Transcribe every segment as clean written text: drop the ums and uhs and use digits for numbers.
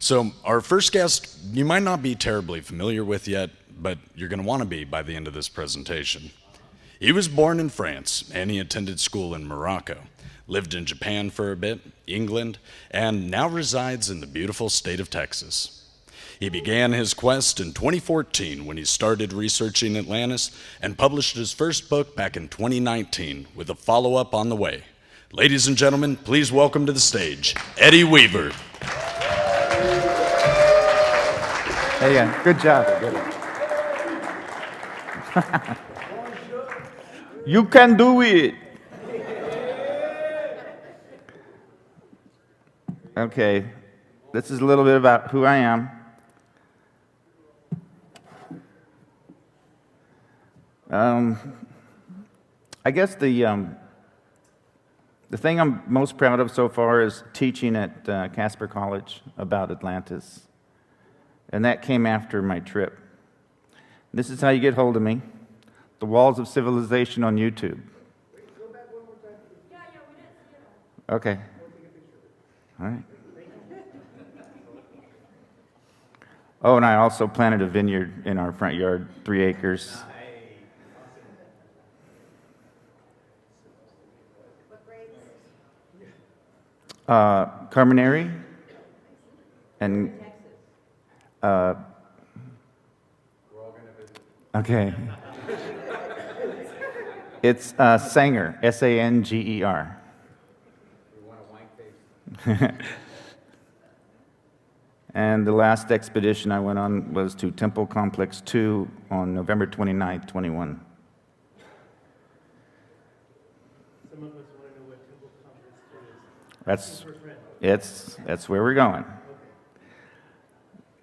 So, our first guest, you might not be terribly familiar with yet, but you're going to want to be by the end of this presentation. He was born in France, and he attended school in Morocco, lived in Japan for a bit, England, and now resides in the beautiful state of Texas. He began his quest in 2014 when he started researching Atlantis and published his first book back in 2019 with a follow-up on the way. Ladies and gentlemen, please welcome to the stage, Eddie Weaver. Hey, yeah, good job. You can do it. Okay, this is a little bit about who I am. I guess the thing I'm most proud of so far is teaching at Casper College about Atlantis. And that came after my trip. This is how you get hold of me. The Walls of Civilization on YouTube. Go back one more time. Yeah, we didn't see it. Okay. All right. Oh, and I also planted a vineyard in our front yard, 3 acres. What grades? Carbonary and okay. It's Sanger, Sanger. We want a wine taste. And the last expedition I went on was to Temple Complex 2 on November 29th, 21. Some of us want to know what Temple Complex 2 is. That's where we're going.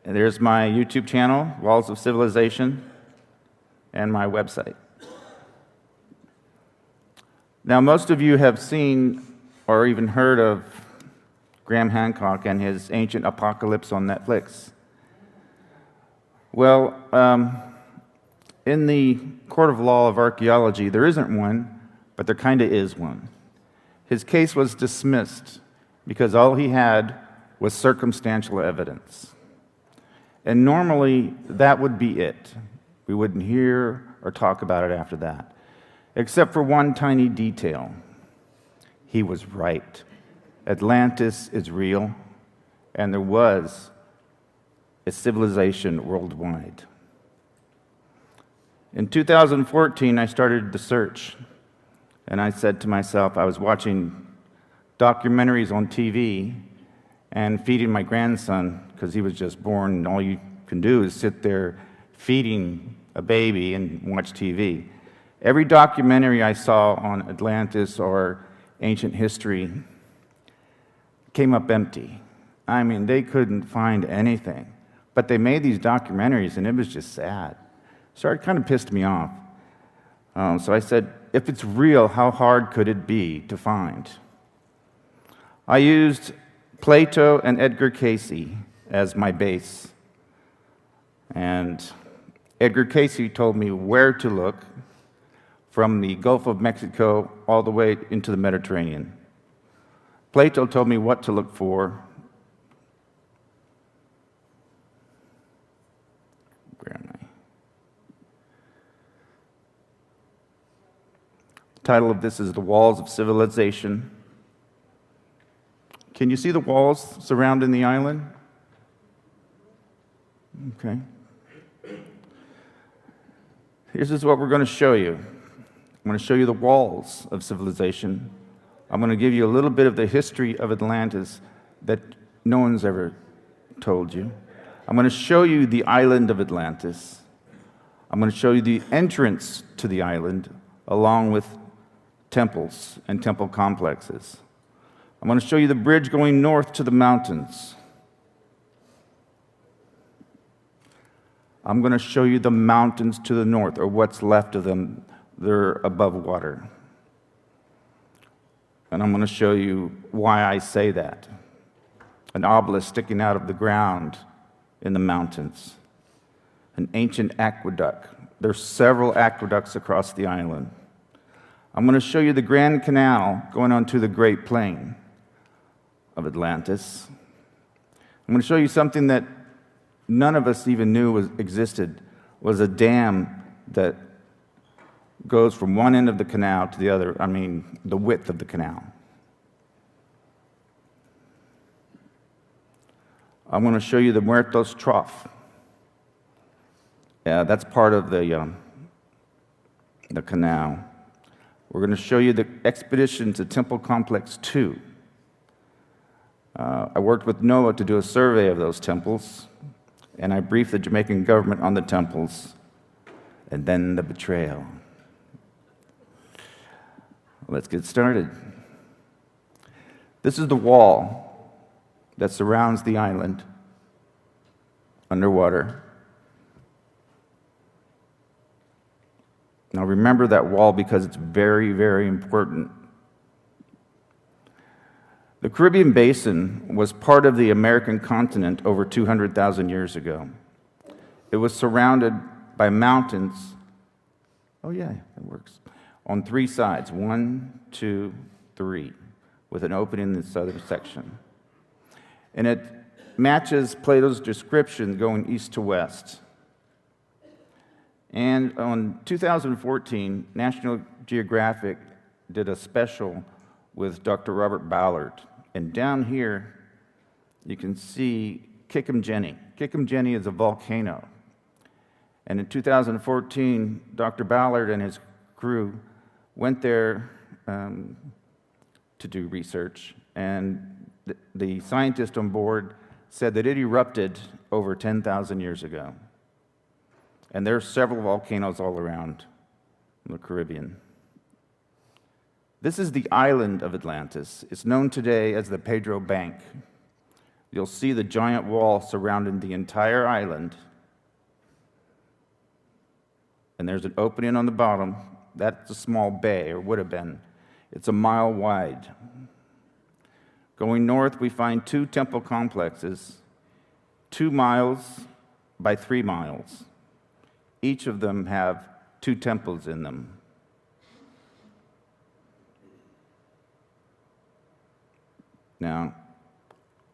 And there's my YouTube channel, Walls of Civilization, and my website. Now, most of you have seen or even heard of Graham Hancock and his Ancient Apocalypse on Netflix. Well, in the Court of Law of Archaeology, there isn't one, but there kind of is one. His case was dismissed because all he had was circumstantial evidence. And normally, that would be it. We wouldn't hear or talk about it after that, except for one tiny detail. He was right. Atlantis is real, and there was a civilization worldwide. In 2014, I started the search, and I said to myself, I was watching documentaries on TV and feeding my grandson, because he was just born, and all you can do is sit there feeding a baby and watch TV. Every documentary I saw on Atlantis or ancient history came up empty. I mean, they couldn't find anything. But they made these documentaries, and it was just sad. So it kind of pissed me off. So I said, if it's real, how hard could it be to find? I used Plato and Edgar Cayce as my base. And Edgar Cayce told me where to look from the Gulf of Mexico all the way into the Mediterranean. Plato told me what to look for. Where am I? The title of this is The Walls of Civilization. Can you see the walls surrounding the island? Okay. This is what we're going to show you. I'm going to show you the walls of civilization. I'm going to give you a little bit of the history of Atlantis that no one's ever told you. I'm going to show you the island of Atlantis. I'm going to show you the entrance to the island, along with temples and temple complexes. I'm going to show you the bridge going north to the mountains. I'm going to show you the mountains to the north, or what's left of them. They're above water. And I'm going to show you why I say that. An obelisk sticking out of the ground in the mountains. An ancient aqueduct. There's several aqueducts across the island. I'm going to show you the Grand Canal going onto the Great Plain of Atlantis. I'm going to show you something that none of us even knew existed, was a dam that goes from one end of the canal to the other, the width of the canal. I'm going to show you the Muertos Trough. Yeah, that's part of the canal. We're going to show you the expedition to Temple Complex 2. I worked with NOAA to do a survey of those temples, and I briefed the Jamaican government on the temples, and then the betrayal. Let's get started. This is the wall that surrounds the island underwater. Now remember that wall because it's very, very important. The Caribbean Basin was part of the American continent over 200,000 years ago. It was surrounded by mountains. Oh yeah, it works. On three sides, 1, 2, 3, with an opening in the southern section. And it matches Plato's description going east to west. And on 2014, National Geographic did a special with Dr. Robert Ballard. And down here, you can see Kickhamjeni. Kickhamjeni is a volcano. And in 2014, Dr. Ballard and his crew went there to do research. And the scientist on board said that it erupted over 10,000 years ago. And there are several volcanoes all around the Caribbean. This is the island of Atlantis. It's known today as the Pedro Bank. You'll see the giant wall surrounding the entire island. And there's an opening on the bottom. That's a small bay, or would have been. It's a mile wide. Going north, we find two temple complexes, 2 miles by 3 miles. Each of them have 2 temples in them. Now,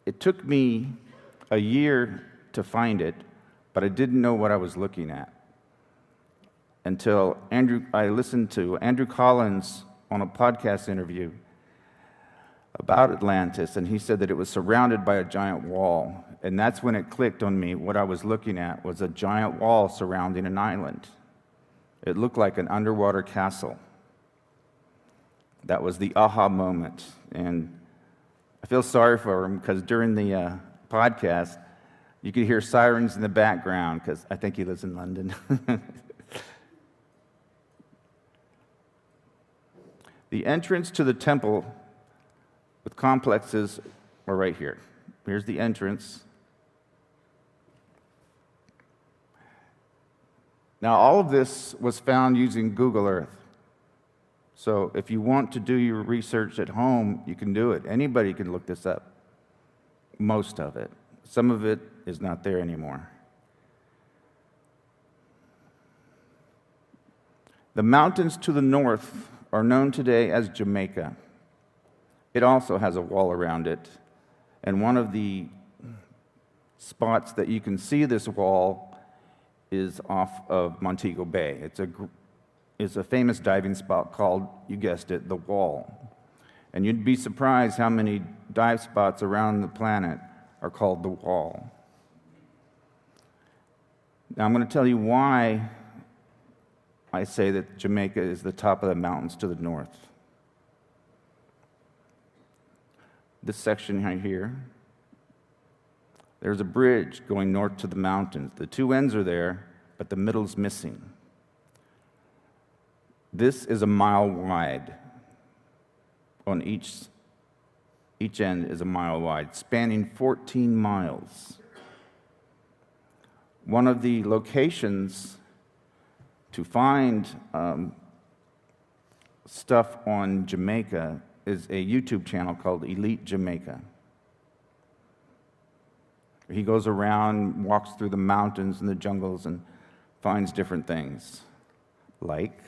it took me a year to find it, but I didn't know what I was looking at until I listened to Andrew Collins on a podcast interview about Atlantis, and he said that it was surrounded by a giant wall. And that's when it clicked on me. What I was looking at was a giant wall surrounding an island. It looked like an underwater castle. That was the aha moment. And I feel sorry for him because during the podcast, you could hear sirens in the background because I think he lives in London. The entrance to the temple with complexes are right here. Here's the entrance. Now, all of this was found using Google Earth. So if you want to do your research at home, you can do it. Anybody can look this up. Most of it. Some of it is not there anymore. The mountains to the north are known today as Jamaica. It also has a wall around it. And one of the spots that you can see this wall is off of Montego Bay. It's a famous diving spot called, you guessed it, the Wall. And you'd be surprised how many dive spots around the planet are called the Wall. Now I'm going to tell you why I say that Jamaica is the top of the mountains to the north. This section right here, there's a bridge going north to the mountains. The 2 ends are there, but the middle's missing. This is a mile wide. On each end is a mile wide, spanning 14 miles. One of the locations to find stuff on Jamaica is a YouTube channel called Elite Jamaica. He goes around, walks through the mountains and the jungles and finds different things. Like,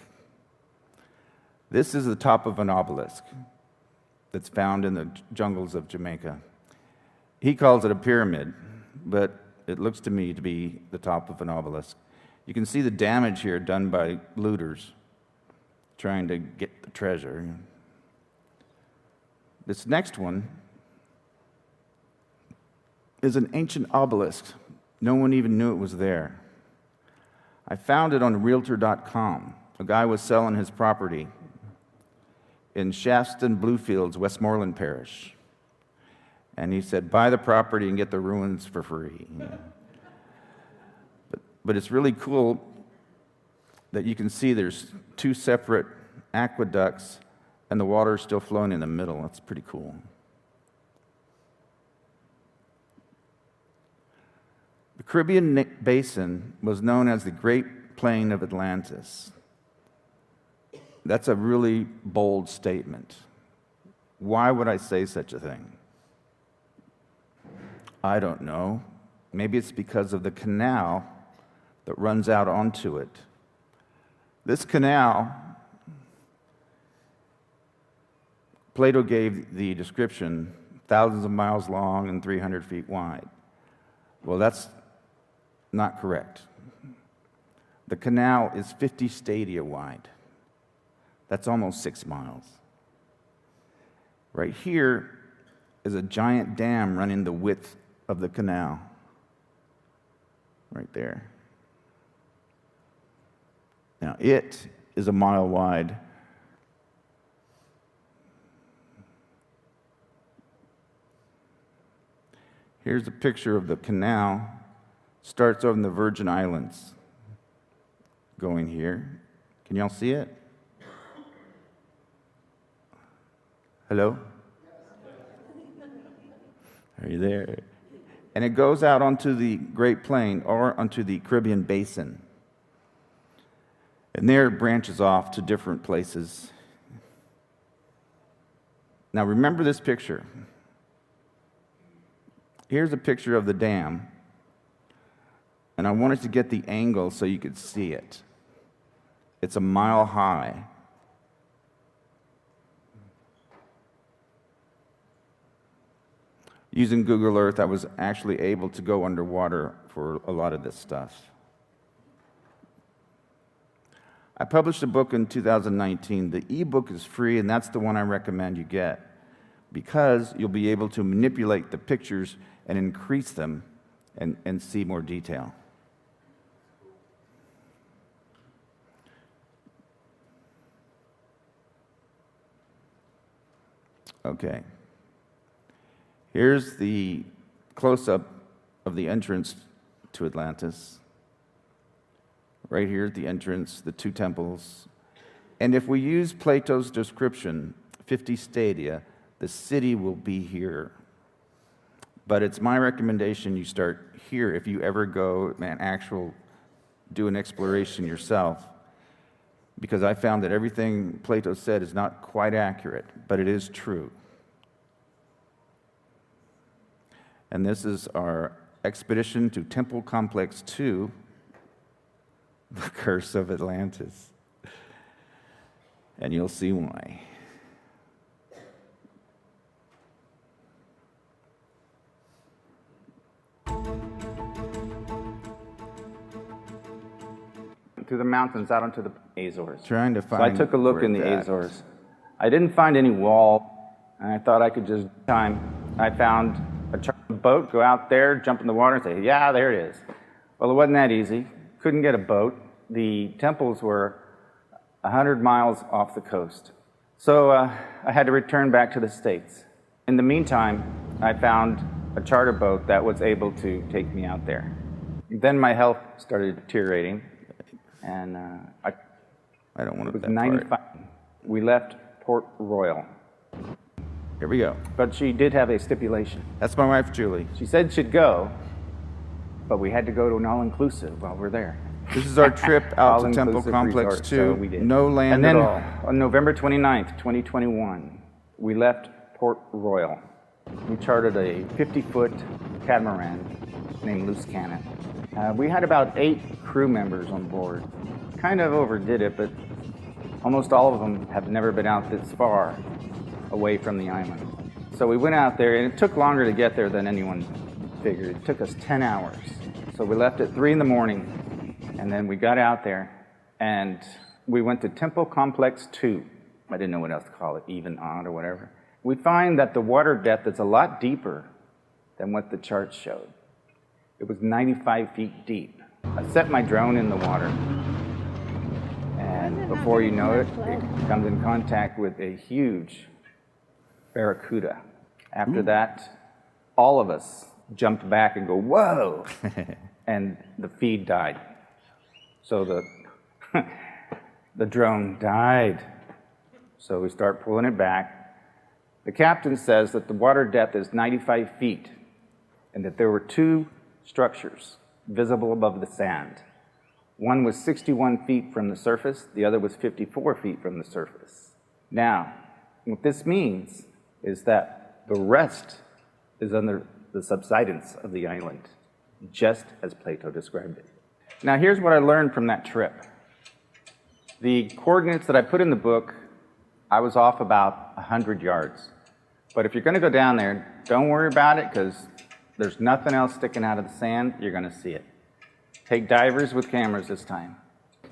this is the top of an obelisk that's found in the jungles of Jamaica. He calls it a pyramid, but it looks to me to be the top of an obelisk. You can see the damage here done by looters trying to get the treasure. This next one is an ancient obelisk. No one even knew it was there. I found it on Realtor.com. A guy was selling his property in Shafton Bluefields, Westmoreland Parish. And he said, buy the property and get the ruins for free. But it's really cool that you can see there's two separate aqueducts and the water is still flowing in the middle. That's pretty cool. The Caribbean Basin was known as the Great Plain of Atlantis. That's a really bold statement. Why would I say such a thing? I don't know. Maybe it's because of the canal that runs out onto it. This canal, Plato gave the description, thousands of miles long and 300 feet wide. Well, that's not correct. The canal is 50 stadia wide. That's almost 6 miles. Right here is a giant dam running the width of the canal. Right there. Now, it is a mile wide. Here's a picture of the canal. Starts over in the Virgin Islands. Going here. Can y'all see it? Hello? Are you there? And it goes out onto the Great Plain or onto the Caribbean Basin. And there it branches off to different places. Now remember this picture. Here's a picture of the dam. And I wanted to get the angle so you could see it. It's a mile high. Using Google Earth, I was actually able to go underwater for a lot of this stuff. I published a book in 2019. The ebook is free, and that's the one I recommend you get because you'll be able to manipulate the pictures and increase them and see more detail. Okay. Here's the close-up of the entrance to Atlantis. Right here at the entrance, the two temples. And if we use Plato's description, 50 stadia, the city will be here. But it's my recommendation you start here if you ever go and do an exploration yourself. Because I found that everything Plato said is not quite accurate, but it is true. And this is our expedition to Temple Complex 2, the Curse of Atlantis. And you'll see why. Through the mountains out onto the Azores. Trying to find. So I took a look where in the it's at. Azores. I didn't find any wall, and I thought I could just I found a chartered boat, go out there, jump in the water, and say, yeah, there it is. Well, it wasn't that easy. Couldn't get a boat. The temples were 100 miles off the coast. So I had to return back to the States. In the meantime, I found a charter boat that was able to take me out there. Then my health started deteriorating, and I don't want to. it was 95. We left Port Royal. Here we go. But she did have a stipulation. That's my wife, Julie. She said she'd go, but we had to go to an all-inclusive while we're there. This is our trip out to Temple All-inclusive Complex resort, 2. so we did. No land and then, at all. on November 29th, 2021, we left Port Royal. We chartered a 50-foot catamaran named Loose Cannon. We had about 8 crew members on board. Kind of overdid it, but almost all of them have never been out this far away from the island. So we went out there, and it took longer to get there than anyone figured. It took us 10 hours. So we left at 3 in the morning, and then we got out there, and we went to Temple Complex 2. I didn't know what else to call it, even, odd, or whatever. We find that the water depth is a lot deeper than what the charts showed. It was 95 feet deep. I set my drone in the water, and before you know it, it comes in contact with a huge barracuda. After that, all of us jumped back and go, whoa, and the feed died. So the drone died. So we start pulling it back. The captain says that the water depth is 95 feet and that there were 2 structures visible above the sand. One was 61 feet from the surface, the other was 54 feet from the surface. Now, what this means is that the rest is under the subsidence of the island, just as Plato described it. Now, here's what I learned from that trip. The coordinates that I put in the book, I was off about 100 yards. But if you're going to go down there, don't worry about it, because there's nothing else sticking out of the sand. You're going to see it. Take divers with cameras this time.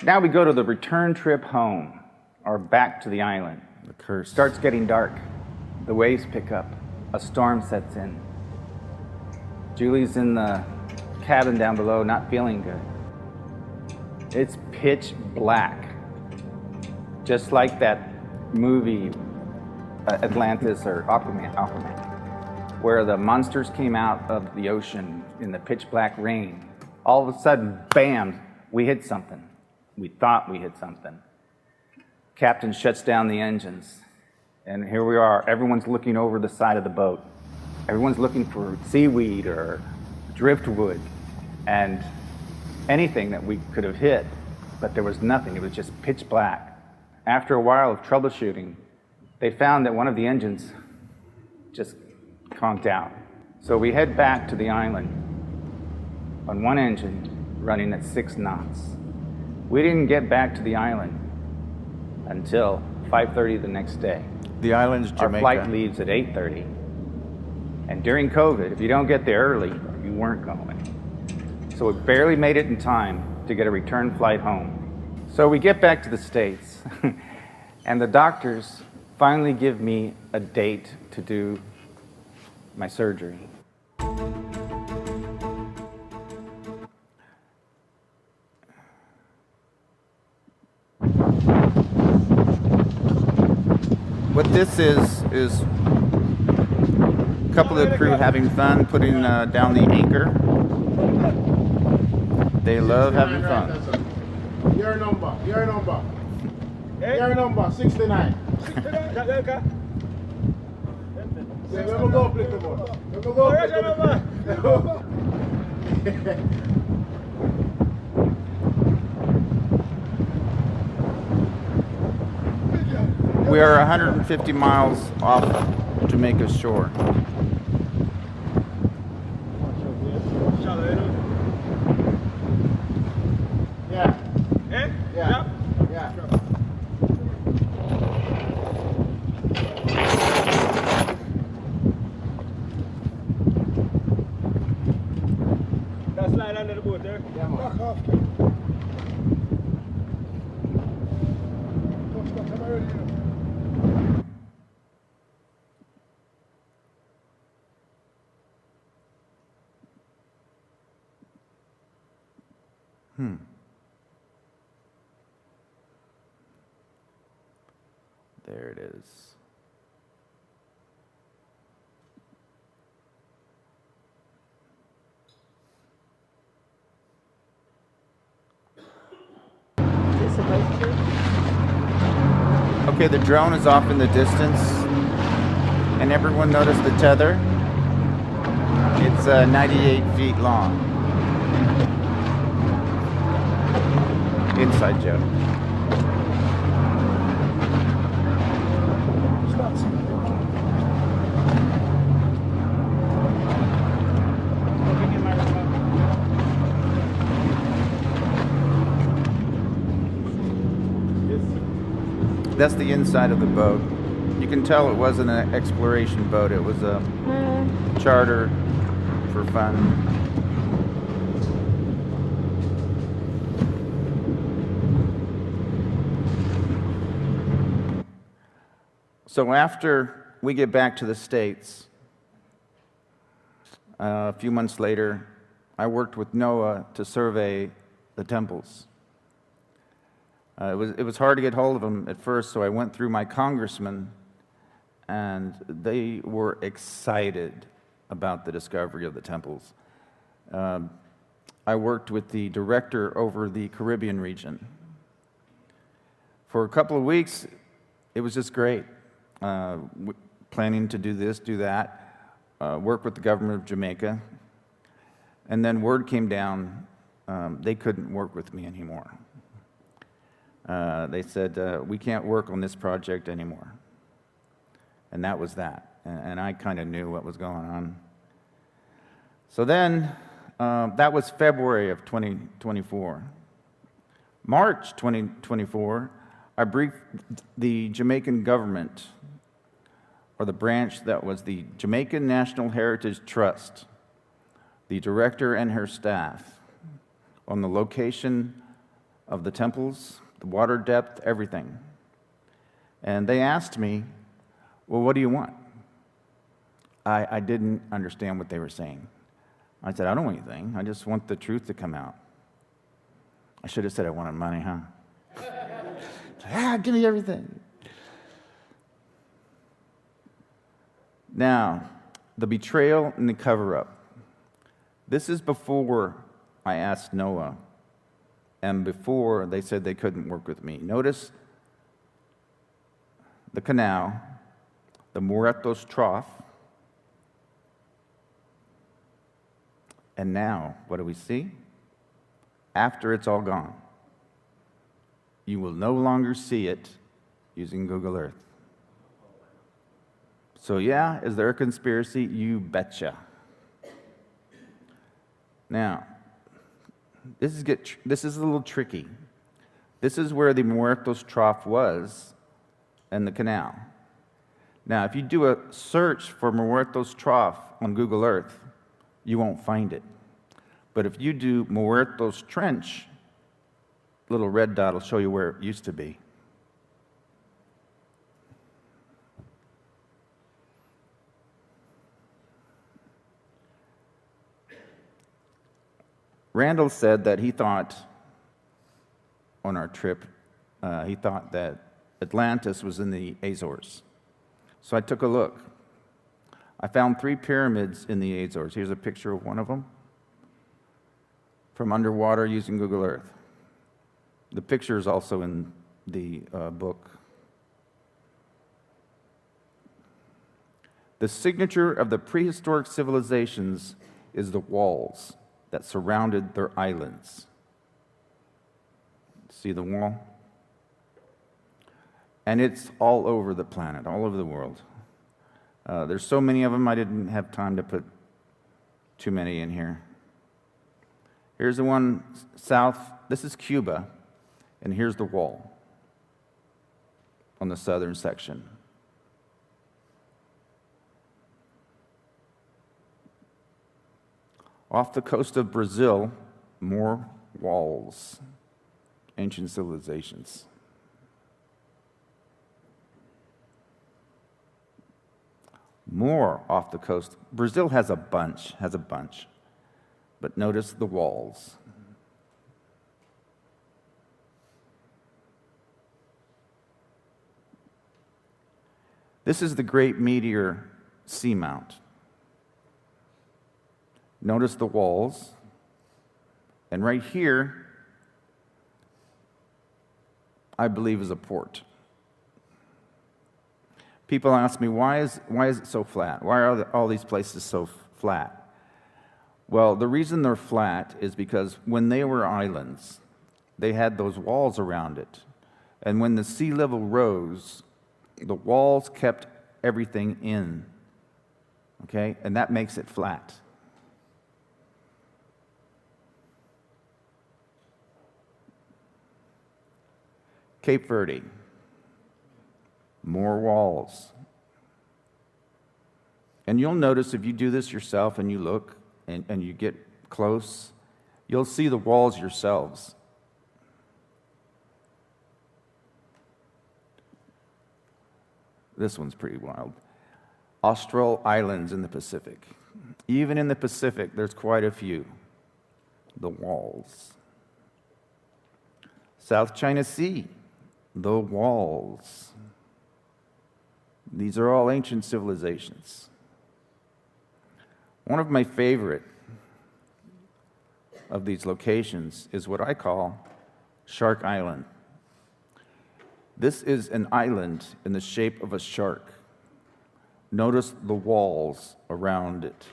Now we go to the return trip home, or back to the island. The curse. Starts getting dark. The waves pick up. A storm sets in. Julie's in the cabin down below, not feeling good. It's pitch black. Just like that movie, Atlantis or Aquaman, where the monsters came out of the ocean in the pitch black rain. All of a sudden, bam, we hit something. We thought we hit something. Captain shuts down the engines, and here we are. Everyone's looking over the side of the boat. Everyone's looking for seaweed or driftwood and anything that we could have hit, but there was nothing. It was just pitch black. After a while of troubleshooting, they found that one of the engines just conked out. So we head back to the island on one engine running at 6 knots. We didn't get back to the island until 5:30 the next day. The island's Jamaica. Our flight leaves at 8:30. And during COVID, if you don't get there early, you weren't going. So we barely made it in time to get a return flight home. So we get back to the States, and the doctors finally give me a date to do my surgery. What this is a couple of the crew having fun putting down the anchor. They love having fun. Your number, 69. Let me go play the ball. Let me go play the ball. We are 150 miles off Jamaica's shore. Yeah. Yeah. Yeah. That's slide under the boat there. Yeah, man. Back off. There it is. Okay, the drone is off in the distance, and everyone noticed the tether. It's 98 feet long. Inside joke. That's the inside of the boat. You can tell it wasn't an exploration boat. It was a charter for fun. So after we get back to the States, a few months later, I worked with NOAA to survey the temples. It was hard to get hold of them at first, so I went through my congressmen, and they were excited about the discovery of the temples. I worked with the director over the Caribbean region. For a couple of weeks, it was just great. Planning to do this, do that, work with the government of Jamaica. And then word came down, they couldn't work with me anymore. They said, we can't work on this project anymore. And that was that. And I kind of knew what was going on. So then, that was February of 2024. March 2024, I briefed the Jamaican government, or the branch that was the Jamaican National Heritage Trust, the director and her staff, on the location of the temples, the water depth, everything. And they asked me, well, what do you want? I didn't understand what they were saying. I said, I don't want anything. I just want the truth to come out. I should have said I wanted money, huh? Give me everything. Now, the betrayal and the cover-up. This is before I asked NOAA, and before they said they couldn't work with me. Notice the canal, the Muertos Trough, and now, what do we see? After it's all gone, you will no longer see it using Google Earth. So yeah, is there a conspiracy? You betcha. Now, this is a little tricky. This is where the Muertos Trough was and the canal. Now, if you do a search for Muertos Trough on Google Earth, you won't find it. But if you do Muertos Trench, little red dot will show you where it used to be. Randall said that he thought, on our trip, he thought that Atlantis was in the Azores. So I took a look. I found 3 pyramids in the Azores. Here's a picture of one of them from underwater using Google Earth. The picture is also in the book. The signature of the prehistoric civilizations is the walls that surrounded their islands. See the wall? And it's all over the planet, all over the world. There's so many of them, I didn't have time to put too many in here. Here's the one south, this is Cuba, and here's the wall on the southern section. Off the coast of Brazil, more walls, ancient civilizations. More off the coast. Brazil has a bunch. But notice the walls. This is the Great Meteor Seamount. Notice the walls. And right here, I believe, is a port. People ask me, why is it so flat? Why are all these places so flat? Well, the reason they're flat is because when they were islands, they had those walls around it. And when the sea level rose, the walls kept everything in. Okay? And that makes it flat. Cape Verde. more walls. And you'll notice if you do this yourself and you look and you get close, you'll see the walls yourselves. This one's pretty wild. Austral Islands in the Pacific. Even in the Pacific, there's quite a few. The walls. South China Sea. The walls. These are all ancient civilizations. One of my favorite of these locations is what I call Shark Island. This is an island in the shape of a shark. Notice the walls around it.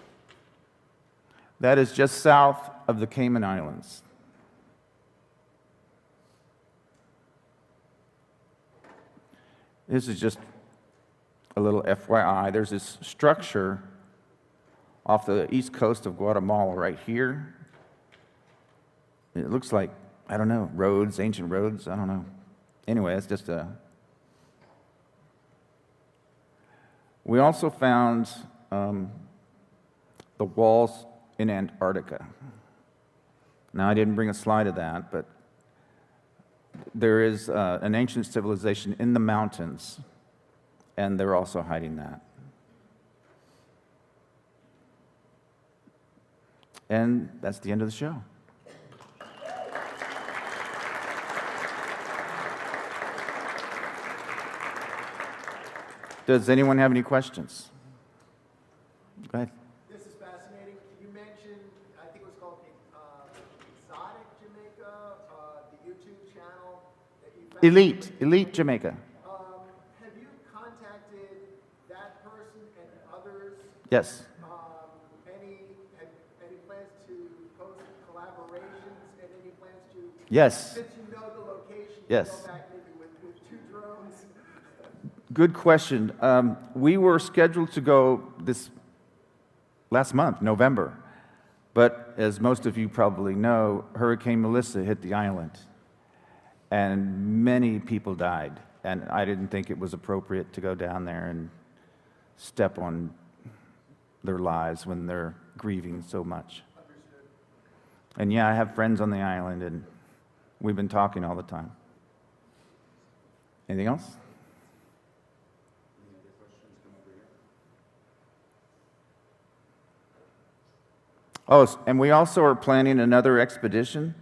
That is just south of the Cayman Islands. This is just a little FYI. There's this structure off the east coast of Guatemala right here. It looks like, I don't know, roads, ancient roads, I don't know. Anyway, it's just a... We also found the walls in Antarctica. Now, I didn't bring a slide of that, but there is an ancient civilization in the mountains, and they're also hiding that. And that's the end of the show. Does anyone have any questions? Go ahead. This is fascinating. You mentioned, I think it was called Exotic Jamaica, the YouTube channel that you found. Elite Jamaica. Have you contacted that person and others? Yes. Any plans to post collaborations and any plans to? Yes. Since you know the location, Yes. go back maybe with 2 drones. Good question. We were scheduled to go this last month, November. But as most of you probably know, Hurricane Melissa hit the island. And many people died. And I didn't think it was appropriate to go down there and step on their lives when they're grieving so much. And yeah, I have friends on the island, and we've been talking all the time. Anything else? Oh, and we also are planning another expedition.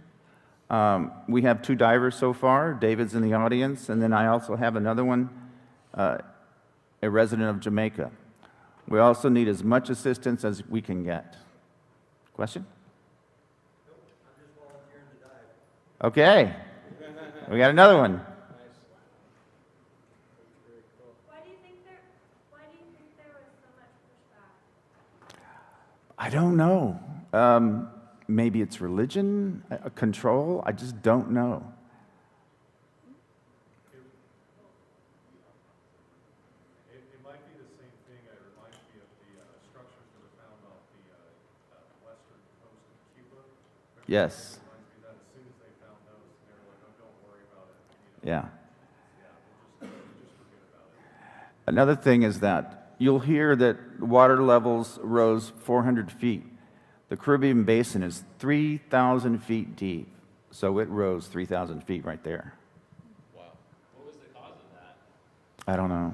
We have 2 divers so far. David's in the audience, and then I also have another one, a resident of Jamaica. We also need as much assistance as we can get. Question? Nope, I'm just volunteering to dive. Okay. We got another one. Why do you think there was so much pushback? I don't know. Maybe it's religion, control. I just don't know. It might be the same thing. It reminds me of the structures that were found off the western coast of Cuba. Yes. It reminds me of that as soon as they found those, they were like, oh, don't worry about it. Yeah. We'll just forget about it. Another thing is that you'll hear that water levels rose 400 feet. The Caribbean Basin is 3,000 feet deep, so it rose 3,000 feet right there. Wow. What was the cause of that? I don't know.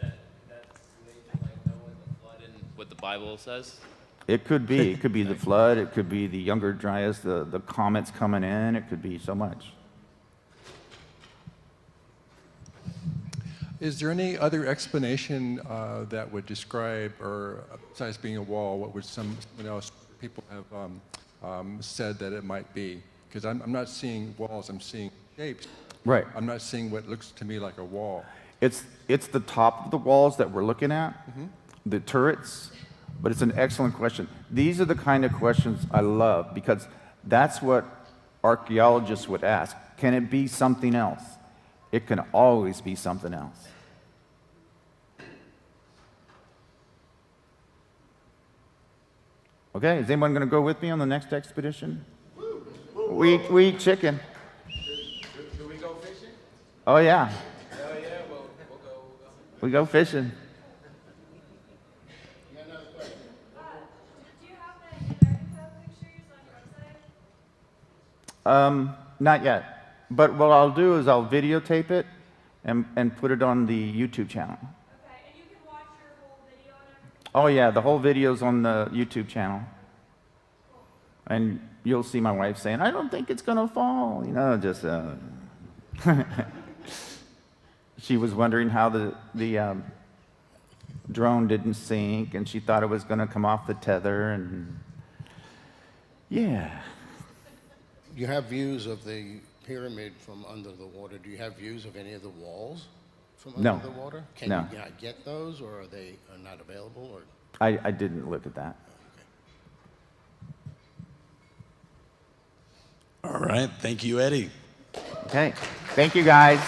Is that related to like Noah and the flood and what the Bible says? It could be. It could be the flood. It could be the Younger Dryas, the comets coming in. It could be so much. Is there any other explanation that would describe, or besides being a wall, what would someone else, people have said that it might be? Because I'm not seeing walls, I'm seeing shapes. Right. I'm not seeing what looks to me like a wall. It's the top of the walls that we're looking at, the turrets, but it's an excellent question. These are the kind of questions I love, because that's what archaeologists would ask. Can it be something else? It can always be something else. Okay, is anyone going to go with me on the next expedition? We eat chicken. Do we go fishing? Oh, yeah. Hell yeah, we'll go We go fishing. Do you have the Antarctica pictures on your website? Not yet. But what I'll do is I'll videotape it and put it on the YouTube channel. Okay, and you can watch your whole video on it? Oh yeah, the whole video's on the YouTube channel. And you'll see my wife saying, I don't think it's gonna fall. You know, just she was wondering how the drone didn't sink, and she thought it was gonna come off the tether, and yeah. You have views of the pyramid from under the water. Do you have views of any of the walls from under No. the water? Can No. you get those, or are they not available? Or I didn't look at that. All right. Thank you, Eddie. Okay, thank you guys.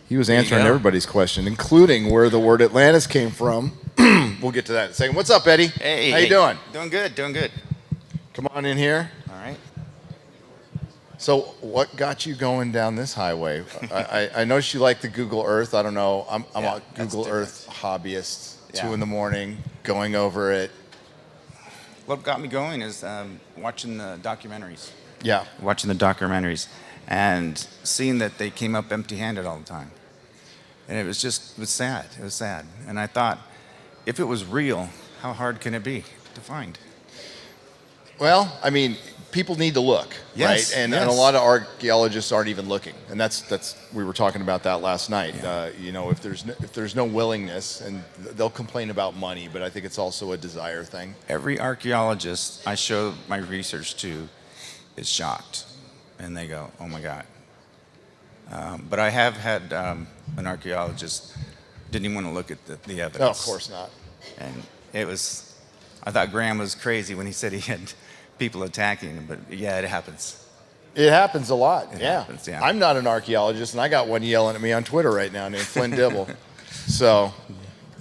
He was answering everybody's question, including where the word Atlantis came from. We'll get to that in a second. What's up, Eddie? Hey. How you doing? Doing good, doing good. Come on in here. All right. So what got you going down this highway? I noticed you like the Google Earth. I don't know. I'm a Google Earth hobbyist. Yeah. 2 a.m, going over it. What got me going is watching the documentaries. Yeah. Watching the documentaries and seeing that they came up empty-handed all the time. And it was sad. It was sad. And I thought, if it was real, how hard can it be to find? Well, I mean, people need to look, Yes, right? And yes. a lot of archaeologists aren't even looking, and that's we were talking about that last night. You know, if there's no willingness, and they'll complain about money, but I think it's also a desire thing. Every archaeologist I show my research to is shocked, and they go, "Oh my God!" But I have had an archaeologist didn't even want to look at the evidence. No, of course not. And it was, I thought Graham was crazy when he said he had people attacking him, but yeah, it happens. It happens a lot. It Yeah. happens, yeah. I'm not an archaeologist, and I got one yelling at me on Twitter right now named Flynn Dibble. So,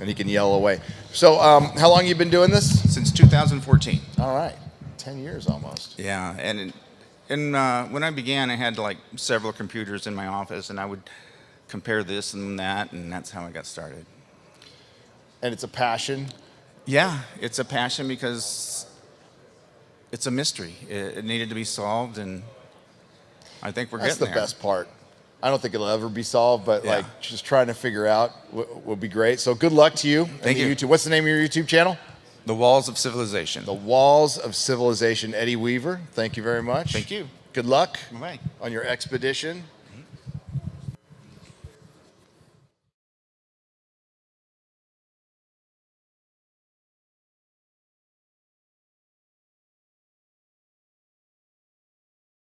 and he can yell away. So, how long you been doing this? Since 2014. All right, 10 years almost. Yeah, and when I began, I had like several computers in my office, and I would compare this and that, and that's how I got started. And it's a passion? Yeah, it's a passion because it's a mystery. It needed to be solved, and I think we're That's getting the there. best part. I don't think it'll ever be solved, but Yeah. like just trying to figure out would be great. So good luck to you. Thank you. YouTube. What's the name of your YouTube channel? The Walls of Civilization. The Walls of Civilization. Eddie Weaver, thank you very much. Thank you. Good luck Bye-bye. on your expedition.